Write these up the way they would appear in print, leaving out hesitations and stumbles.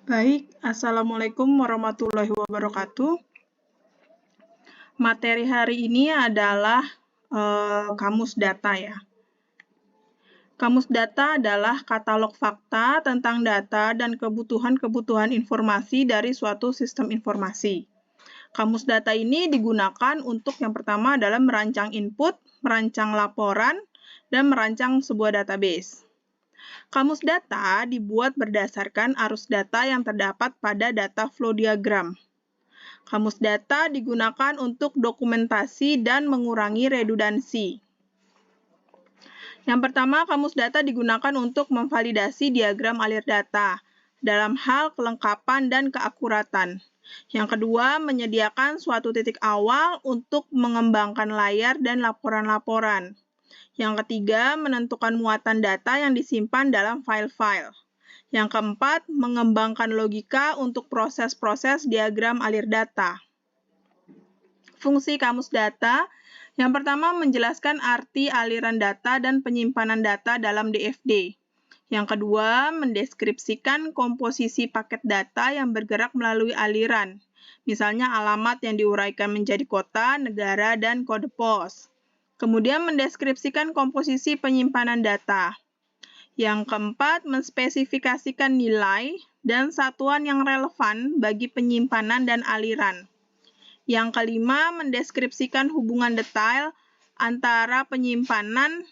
Baik, Assalamualaikum warahmatullahi wabarakatuh. Materi hari ini adalah kamus data ya. Kamus data adalah katalog fakta tentang data dan kebutuhan-kebutuhan informasi dari suatu sistem informasi. Kamus data ini digunakan untuk yang pertama adalah merancang input, merancang laporan, dan merancang sebuah database. Kamus data dibuat berdasarkan arus data yang terdapat pada data flow diagram. Kamus data digunakan untuk dokumentasi dan mengurangi redundansi. Yang pertama, kamus data digunakan untuk memvalidasi diagram alir data dalam hal kelengkapan dan keakuratan. Yang kedua, menyediakan suatu titik awal untuk mengembangkan layar dan laporan-laporan. Yang ketiga, menentukan muatan data yang disimpan dalam file-file. Yang keempat, mengembangkan logika untuk proses-proses diagram alir data. Fungsi kamus data, yang pertama menjelaskan arti aliran data dan penyimpanan data dalam DFD. Yang kedua, mendeskripsikan komposisi paket data yang bergerak melalui aliran, misalnya alamat yang diuraikan menjadi kota, negara, dan kode pos. Kemudian mendeskripsikan komposisi penyimpanan data. Yang keempat, menspesifikasikan nilai dan satuan yang relevan bagi penyimpanan dan aliran. Yang kelima, mendeskripsikan hubungan detail antara penyimpanan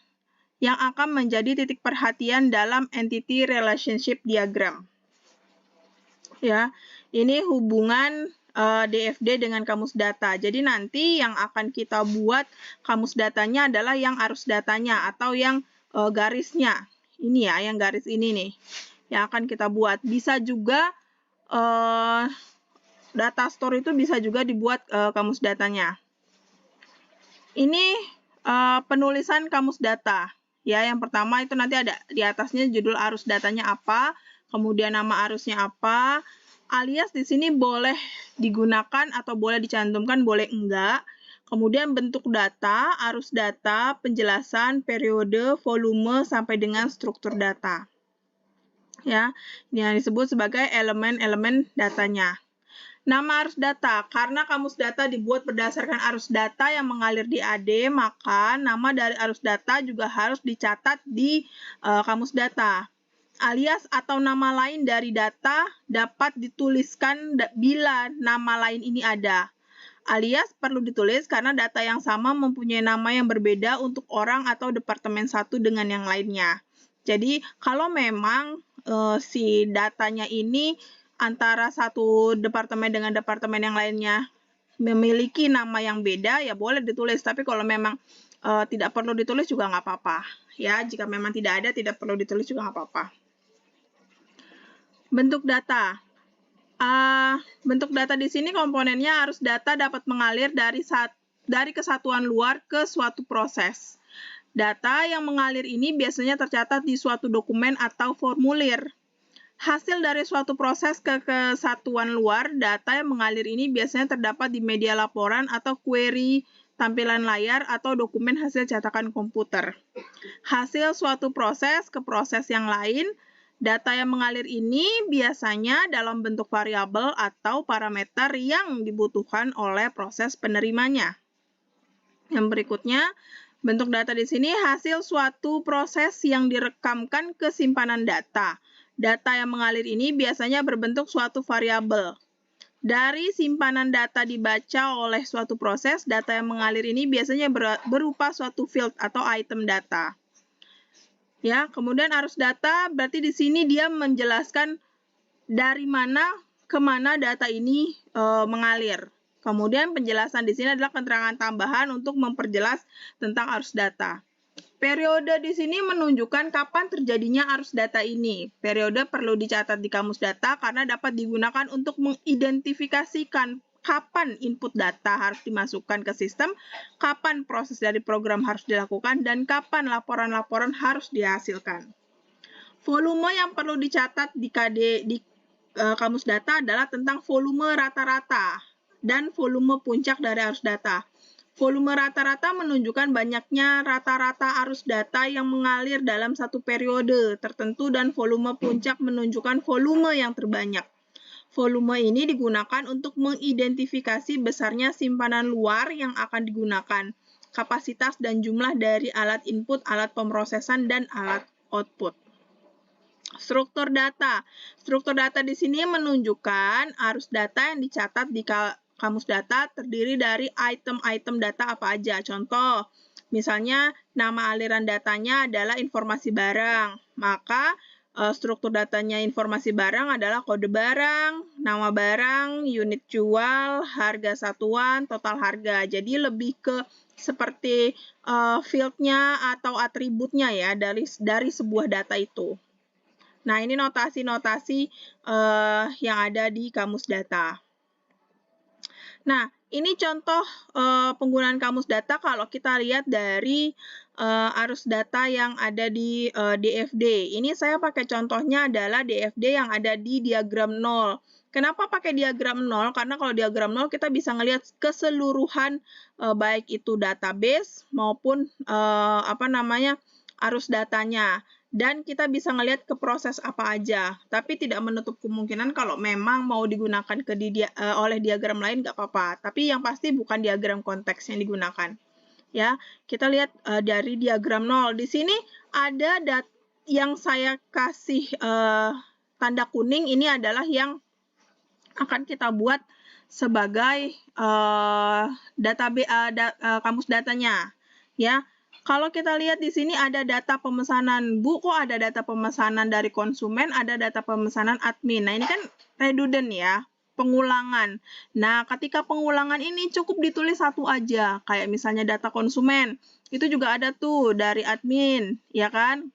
yang akan menjadi titik perhatian dalam entity relationship diagram. Ya, ini hubungan DFD dengan kamus data. Jadi nanti yang akan kita buat kamus datanya adalah yang arus datanya atau yang garisnya. Ini ya, yang garis ini nih, yang akan kita buat. Bisa juga data store itu bisa juga dibuat kamus datanya. Ini penulisan kamus data. Ya, yang pertama itu nanti ada di atasnya judul arus datanya apa, kemudian nama arusnya apa, alias di sini boleh digunakan atau boleh dicantumkan, boleh enggak. Kemudian bentuk data, arus data, penjelasan, periode, volume, sampai dengan struktur data. Ya, ini yang disebut sebagai elemen-elemen datanya. Nama arus data, karena kamus data dibuat berdasarkan arus data yang mengalir di AD, maka nama dari arus data juga harus dicatat di kamus data. Alias atau nama lain dari data dapat dituliskan bila nama lain ini ada. Alias perlu ditulis karena data yang sama mempunyai nama yang berbeda untuk orang atau departemen satu dengan yang lainnya. Jadi kalau memang si datanya ini antara satu departemen dengan departemen yang lainnya memiliki nama yang beda, ya boleh ditulis. Tapi kalau memang tidak perlu ditulis juga nggak apa-apa. Ya, jika memang tidak ada, tidak perlu ditulis juga nggak apa-apa. Bentuk data. Bentuk data di sini komponennya arus data dapat mengalir dari kesatuan luar ke suatu proses. Data yang mengalir ini biasanya tercatat di suatu dokumen atau formulir. Hasil dari suatu proses ke kesatuan luar, data yang mengalir ini biasanya terdapat di media laporan atau query, tampilan layar, atau dokumen hasil cetakan komputer. Hasil suatu proses ke proses yang lain, data yang mengalir ini biasanya dalam bentuk variabel atau parameter yang dibutuhkan oleh proses penerimanya. Yang berikutnya, bentuk data di sini hasil suatu proses yang direkamkan ke simpanan data. Data yang mengalir ini biasanya berbentuk suatu variabel. Dari simpanan data dibaca oleh suatu proses, data yang mengalir ini biasanya berupa suatu field atau item data. Ya, kemudian arus data berarti di sini dia menjelaskan dari mana ke mana data ini mengalir. Kemudian penjelasan di sini adalah keterangan tambahan untuk memperjelas tentang arus data. Periode di sini menunjukkan kapan terjadinya arus data ini. Periode perlu dicatat di kamus data karena dapat digunakan untuk mengidentifikasikan kapan input data harus dimasukkan ke sistem, kapan proses dari program harus dilakukan, dan kapan laporan-laporan harus dihasilkan. Volume yang perlu dicatat di kamus data adalah tentang volume rata-rata dan volume puncak dari arus data. Volume rata-rata menunjukkan banyaknya rata-rata arus data yang mengalir dalam satu periode tertentu dan volume puncak menunjukkan volume yang terbanyak. Volume ini digunakan untuk mengidentifikasi besarnya simpanan luar yang akan digunakan, kapasitas dan jumlah dari alat input, alat pemrosesan, dan alat output. Struktur data. Struktur data di sini menunjukkan arus data yang dicatat di kamus data terdiri dari item-item data apa aja. Contoh, misalnya nama aliran datanya adalah informasi barang, maka struktur datanya informasi barang adalah kode barang, nama barang, unit jual, harga satuan, total harga. Jadi lebih ke seperti field-nya atau atributnya ya dari sebuah data itu. Nah, ini notasi-notasi yang ada di kamus data. Nah, ini contoh penggunaan kamus data kalau kita lihat dari arus data yang ada di DFD. Ini saya pakai contohnya adalah DFD yang ada di diagram 0. Kenapa pakai diagram 0? Karena kalau diagram 0 kita bisa melihat keseluruhan baik itu database maupun arus datanya. Dan kita bisa melihat ke proses apa aja, tapi tidak menutup kemungkinan kalau memang mau digunakan oleh diagram lain nggak apa-apa. Tapi yang pasti bukan diagram konteks yang digunakan. Ya, kita lihat dari diagram 0. Di sini ada yang saya kasih tanda kuning, ini adalah yang akan kita buat sebagai kamus datanya. Ya. Kalau kita lihat di sini ada data pemesanan. Bu, kok ada data pemesanan dari konsumen, ada data pemesanan admin. Nah, ini kan redundant ya, pengulangan. Nah, ketika pengulangan ini cukup ditulis satu aja. Kayak misalnya data konsumen, itu juga ada tuh dari admin, ya kan?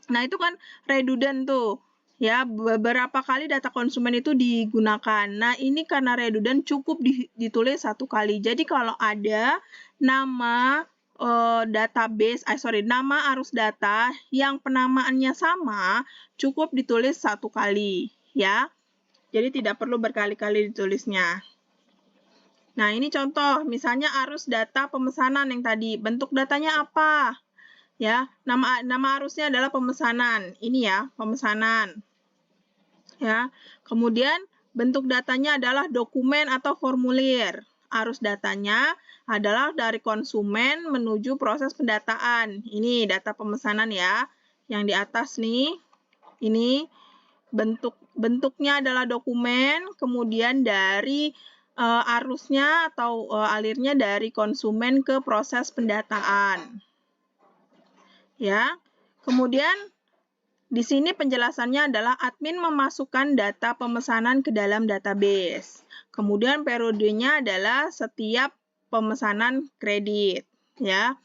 Nah, itu kan redundant tuh. Ya, beberapa kali data konsumen itu digunakan. Nah, ini karena redundant cukup ditulis satu kali. Jadi, kalau ada nama nama arus data yang penamaannya sama, cukup ditulis satu kali, ya. Jadi tidak perlu berkali-kali ditulisnya. Nah, ini contoh, misalnya arus data pemesanan yang tadi, bentuk datanya apa? Ya, nama arusnya adalah pemesanan. Ini ya, pemesanan. Ya. Kemudian bentuk datanya adalah dokumen atau formulir. Arus datanya adalah dari konsumen menuju proses pendataan. Ini data pemesanan ya. Yang di atas nih, ini bentuknya adalah dokumen, kemudian dari arusnya atau alirnya dari konsumen ke proses pendataan. Ya. Kemudian di sini penjelasannya adalah admin memasukkan data pemesanan ke dalam database. Kemudian periodenya adalah setiap pemesanan kredit, ya.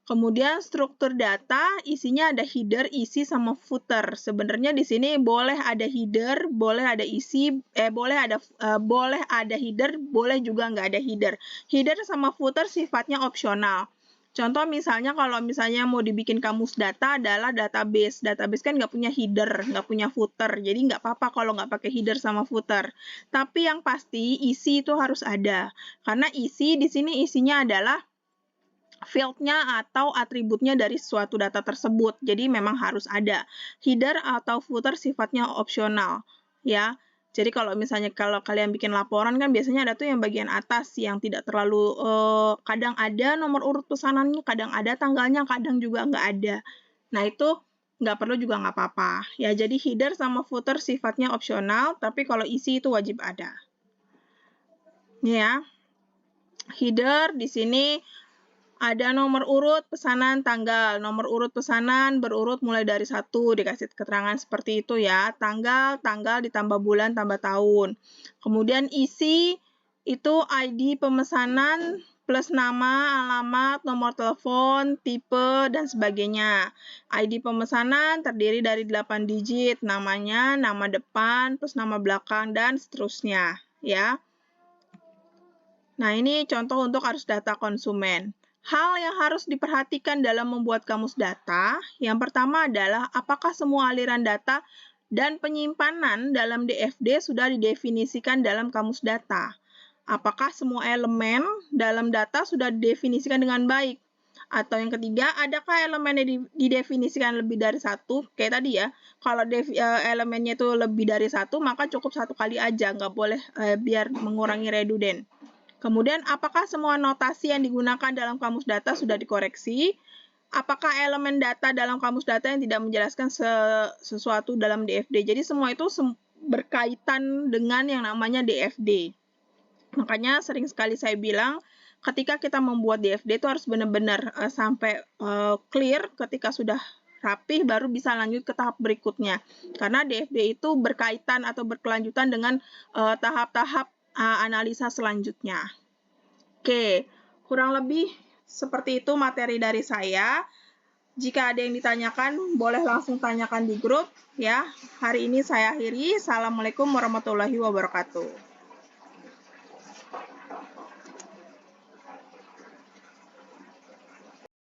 Kemudian struktur data isinya ada header, isi sama footer. Sebenarnya di sini boleh ada header, boleh ada isi, boleh ada header, boleh juga nggak ada header. Header sama footer sifatnya opsional. Contoh misalnya kalau misalnya mau dibikin kamus data adalah database. Database kan nggak punya header, nggak punya footer. Jadi nggak apa-apa kalau nggak pakai header sama footer. Tapi yang pasti isi itu harus ada. Karena isi di sini isinya adalah field-nya atau atributnya dari suatu data tersebut. Jadi memang harus ada. Header atau footer sifatnya opsional. Ya. Jadi kalau misalnya kalau kalian bikin laporan kan biasanya ada tuh yang bagian atas yang tidak terlalu kadang ada nomor urut pesanannya, kadang ada tanggalnya, kadang juga nggak ada. Nah itu nggak perlu juga nggak apa-apa. Ya jadi header sama footer sifatnya opsional, tapi kalau isi itu wajib ada. Ya, header di sini ada nomor urut pesanan tanggal. Nomor urut pesanan berurut mulai dari 1, dikasih keterangan seperti itu ya. Tanggal ditambah bulan tambah tahun. Kemudian isi itu ID pemesanan plus nama, alamat, nomor telepon, tipe, dan sebagainya. ID pemesanan terdiri dari 8 digit, namanya, nama depan, plus nama belakang, dan seterusnya. Ya. Nah, ini contoh untuk arus data konsumen. Hal yang harus diperhatikan dalam membuat kamus data, yang pertama adalah apakah semua aliran data dan penyimpanan dalam DFD sudah didefinisikan dalam kamus data. Apakah semua elemen dalam data sudah didefinisikan dengan baik? Atau yang ketiga, adakah elemennya didefinisikan lebih dari satu? Kayak tadi ya, kalau elemennya itu lebih dari satu, maka cukup satu kali aja, nggak boleh biar mengurangi redundant. Kemudian, apakah semua notasi yang digunakan dalam kamus data sudah dikoreksi? Apakah elemen data dalam kamus data yang tidak menjelaskan sesuatu dalam DFD? Jadi semua itu berkaitan dengan yang namanya DFD. Makanya sering sekali saya bilang, ketika kita membuat DFD itu harus benar-benar sampai clear. Ketika sudah rapih, baru bisa lanjut ke tahap berikutnya. Karena DFD itu berkaitan atau berkelanjutan dengan tahap-tahap analisa selanjutnya. Oke, kurang lebih seperti itu materi dari saya. Jika ada yang ditanyakan, boleh langsung tanyakan di grup ya. Hari ini saya akhiri. Assalamualaikum warahmatullahi wabarakatuh.